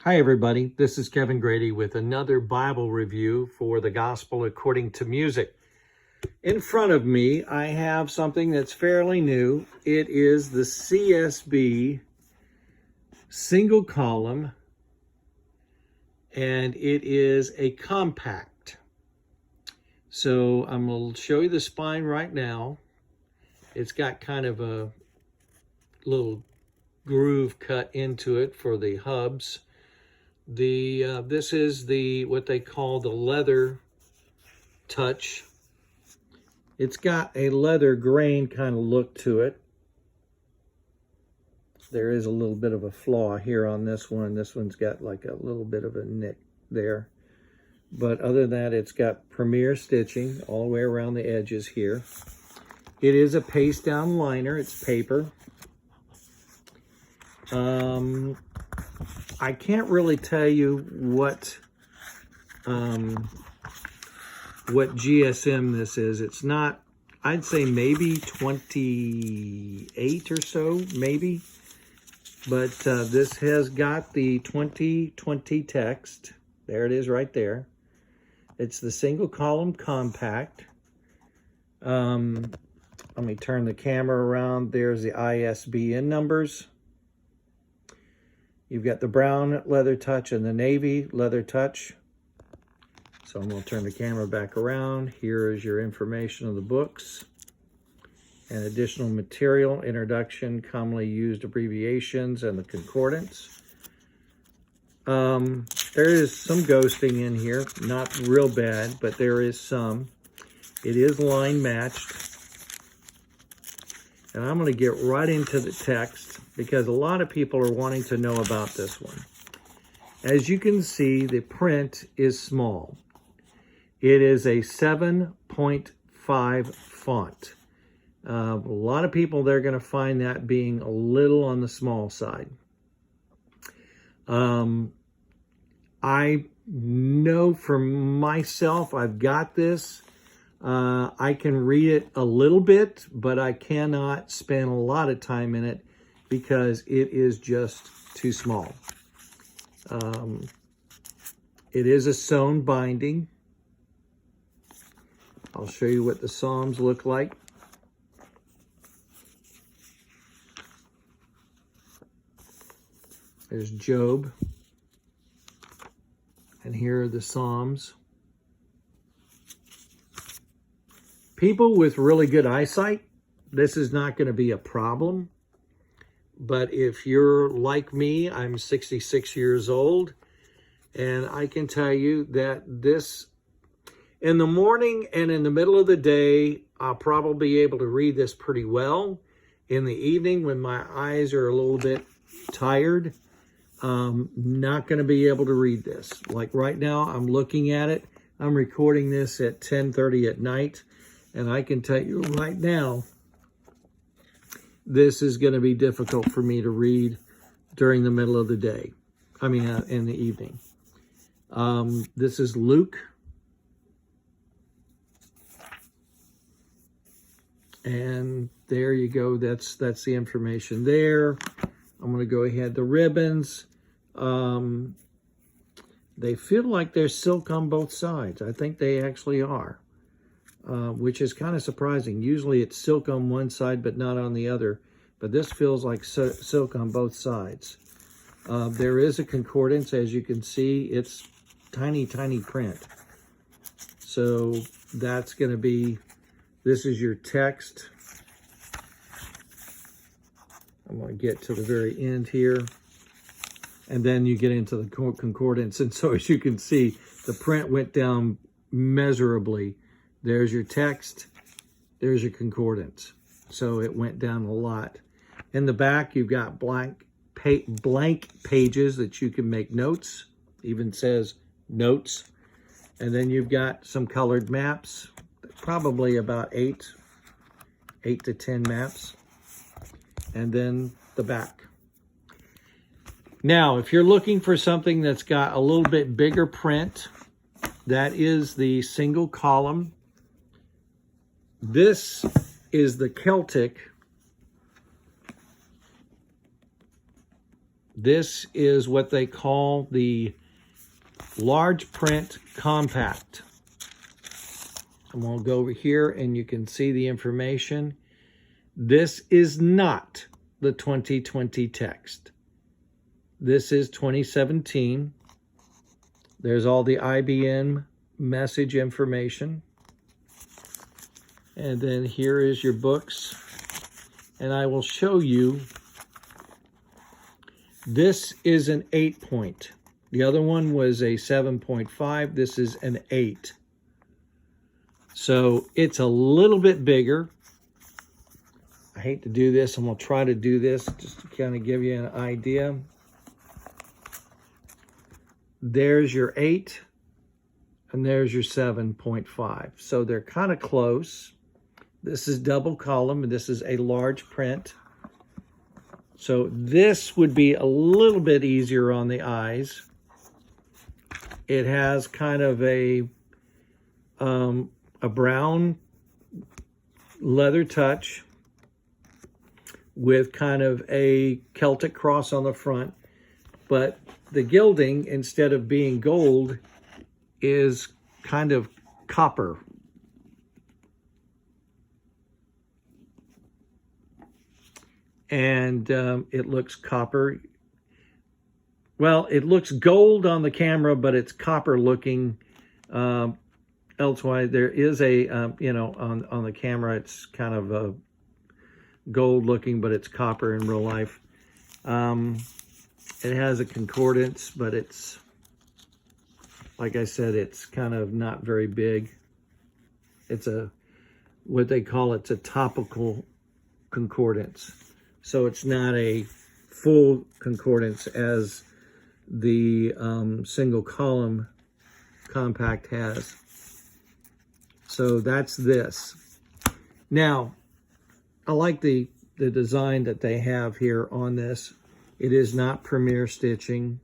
Hi, everybody. This is Kevin Grady with another Bible review for the Gospel According to Music. In front of me, I have something that's fairly new. It is the CSB single column, and it is a compact. So I'm going to show you the spine right now. It's got kind of a little groove cut into it for the hubs. This is what they call the leather touch. It's got a leather grain kind of look to it. There is a little bit of a flaw here on this one. This one's got like a little bit of a nick there. But other than that, it's got premier stitching all the way around the edges here. It is a paste down liner. It's paper. I can't really tell you what GSM this is. It's not, I'd say maybe 28 or so, maybe. But this has got the 2020 text. There it is right there. It's the single column compact. Let me turn the camera around. There's the ISBN numbers. You've got the brown leather touch and the navy leather touch. So I'm going to turn the camera back around. Here is your information of the books and additional material, introduction, commonly used abbreviations, and the concordance. There is some ghosting in here, not real bad, but there is some. It is line matched. And I'm going to get right into the text because a lot of people are wanting to know about this one. As you can see, the print is small. It is a 7.5 font. A lot of people, they're going to find that being a little on the small side. I know for myself, I've got this. I can read it a little bit, but I cannot spend a lot of time in it because it is just too small. It is a sewn binding. I'll show you what the Psalms look like. There's Job. And here are the Psalms. People with really good eyesight, this is not going to be a problem. But if you're like me, I'm 66 years old, and I can tell you that this, in the morning and in the middle of the day, I'll probably be able to read this pretty well. In the evening, when my eyes are a little bit tired, not going to be able to read this. Like right now, I'm looking at it. I'm recording this at 10:30 at night. And I can tell you right now, this is going to be difficult for me to read during the middle of the day. I mean, in the evening. This is Luke. And there you go. That's the information there. I'm going to go ahead. The ribbons, they feel like they're silk on both sides. I think they actually are. Which is kind of surprising. Usually it's silk on one side, but not on the other. But this feels like silk on both sides. There is a concordance, as you can see. It's tiny, tiny print. So that's going to be, this is your text. I'm going to get to the very end here. And then you get into the concordance. And so as you can see, the print went down measurably. There's your text, there's your concordance. So it went down a lot. In the back, you've got blank pages that you can make notes. Even says notes. And then you've got some colored maps, probably about 8 to 10 maps. And then the back. Now, if you're looking for something that's got a little bit bigger print, that is the single column. This is the Celtic This is what they call the large print compact. And we'll go over here and you can see the information. This is not the 2020 text. This is 2017. There's all the IBM message information. And then here is your books. And I will show you. This is an 8-point. The other one was a 7.5. This is an 8. So it's a little bit bigger. I hate to do this, and we'll try to do this just to kind of give you an idea. There's your 8, and there's your 7.5. So they're kind of close. This is double column, and this is a large print. So this would be a little bit easier on the eyes. It has kind of a brown leather touch with kind of a Celtic cross on the front, but the gilding, instead of being gold, is kind of copper. And it looks copper. Well, it looks gold on the camera, but it's copper looking. Elsewise, there is a, on the camera, it's kind of a gold looking, but it's copper in real life. It has a concordance, but it's, like I said, it's kind of not very big. It's what they call it's a topical concordance. So it's not a full concordance as the single column compact has. So that's this. Now, I like the design that they have here on this. It is not Premier stitching.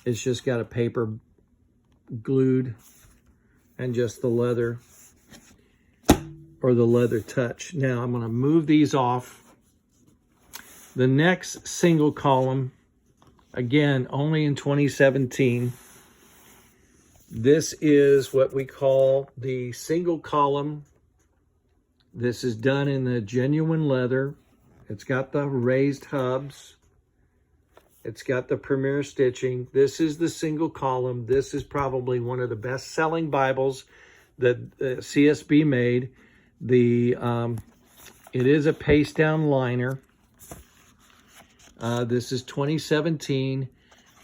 It's just got a paper glued and just the leather or the leather touch. Now I'm going to move these off. The next single column, again, only in 2017. This is what we call the single column. This is done in the genuine leather. It's got the raised hubs. It's got the Premier stitching. This is the single column. This is probably one of the best-selling Bibles that CSB made. It is a paste-down liner. This is 2017,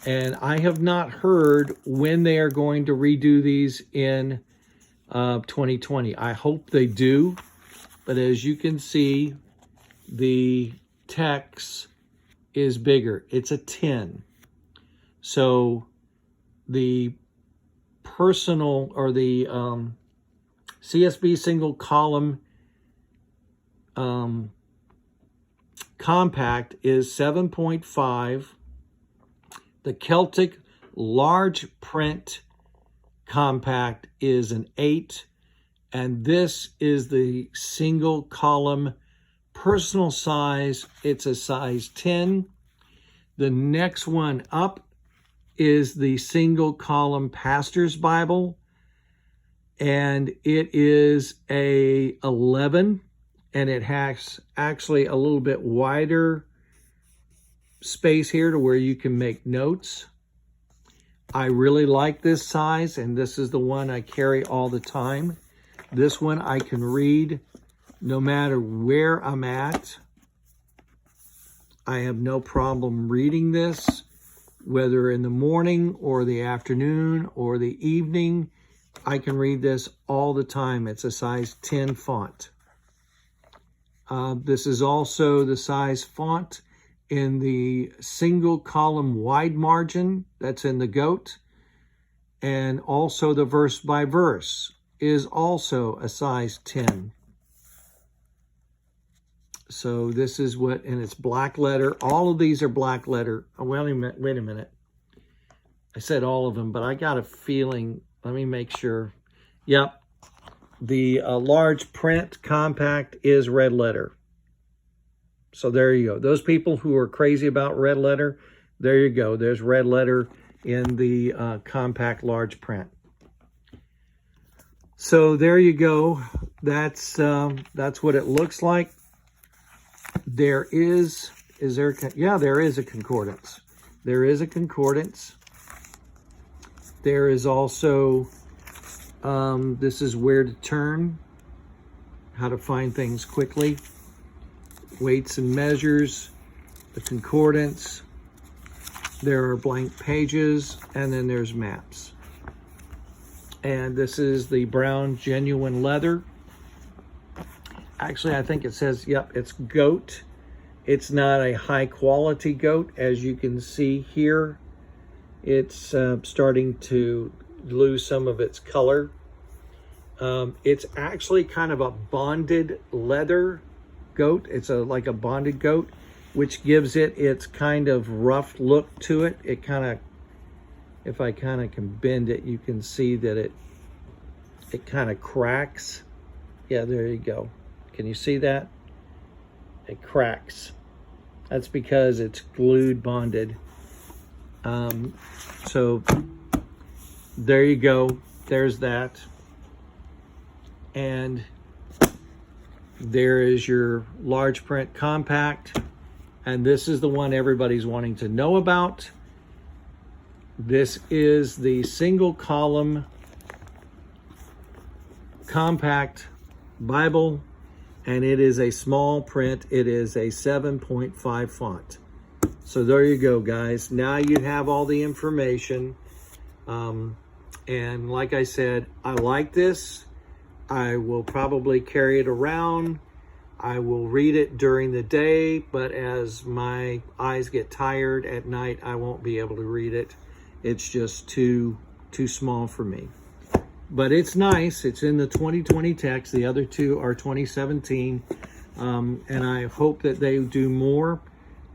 and I have not heard when they are going to redo these in 2020. I hope they do, but as you can see, the text is bigger. It's a 10. So the personal or the CSB single column compact is 7.5. The Celtic large print compact is an 8. And this is the single column personal size. It's a size 10. The next one up is the single column Pastor's Bible. And it is a 11. And it has actually a little bit wider space here to where you can make notes. I really like this size, and this is the one I carry all the time. This one I can read no matter where I'm at. I have no problem reading this, whether in the morning or the afternoon or the evening. I can read this all the time. It's a size 10 font. This is also the size font in the single column wide margin that's in the GOAT. And also the verse by verse is also a size 10. So this is what, and it's black letter. All of these are black letter. Oh, wait a minute. I said all of them, but I got a feeling. Let me make sure. Yep. The large print compact is red letter. So there you go. Those people who are crazy about red letter, there you go. There's red letter in the compact large print. So there you go. That's what it looks like. There is there? Yeah, there is a concordance. There is a concordance. There is also, this is where to turn, how to find things quickly, weights and measures, the concordance. There are blank pages, and then there's maps. And this is the brown genuine leather. Actually, I think it says, yep, it's goat. It's not a high quality goat. As you can see here, it's starting to lose some of its color. It's actually kind of a bonded leather goat. It's like a bonded goat, which gives it its kind of rough look to it. It kind of, if I kind of can bend it, you can see that it kind of cracks. Yeah, there you go. Can you see that? It cracks. That's because it's glued, bonded. So there you go. There's that. And there is your large print compact. And this is the one everybody's wanting to know about. This is the single column compact Bible, and it is a small print. It is a 7.5 font. So there you go, guys. Now you have all the information. And like I said, I like this. I will probably carry it around. I will read it during the day, but as my eyes get tired at night, I won't be able to read it. It's just too small for me. But it's nice. It's in the 2020 text. The other two are 2017. And I hope that they do more.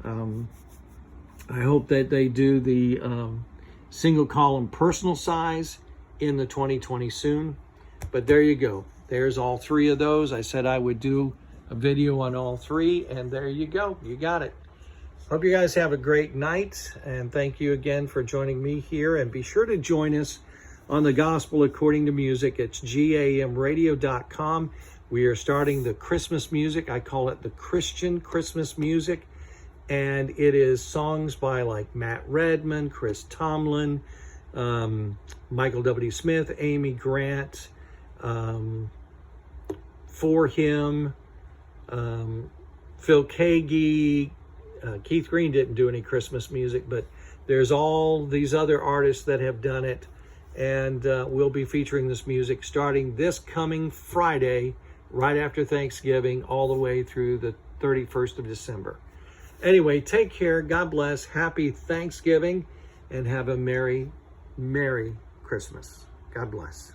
I hope that they do the single column personal size in the 2020 soon. But there you go. There's all three of those. I said I would do a video on all three, and there you go. You got it. Hope you guys have a great night, and thank you again for joining me here. And be sure to join us on the Gospel According to Music. It's gamradio.com. We are starting the Christmas music. I call it the Christian Christmas music. And it is songs by like Matt Redman, Chris Tomlin, Michael W. Smith, Amy Grant, For Him, Phil Kagi. Keith Green didn't do any Christmas music, but there's all these other artists that have done it. And we'll be featuring this music starting this coming Friday, right after Thanksgiving, all the way through the 31st of December. Anyway, take care. God bless. Happy Thanksgiving, and have a Merry, Merry Christmas. God bless.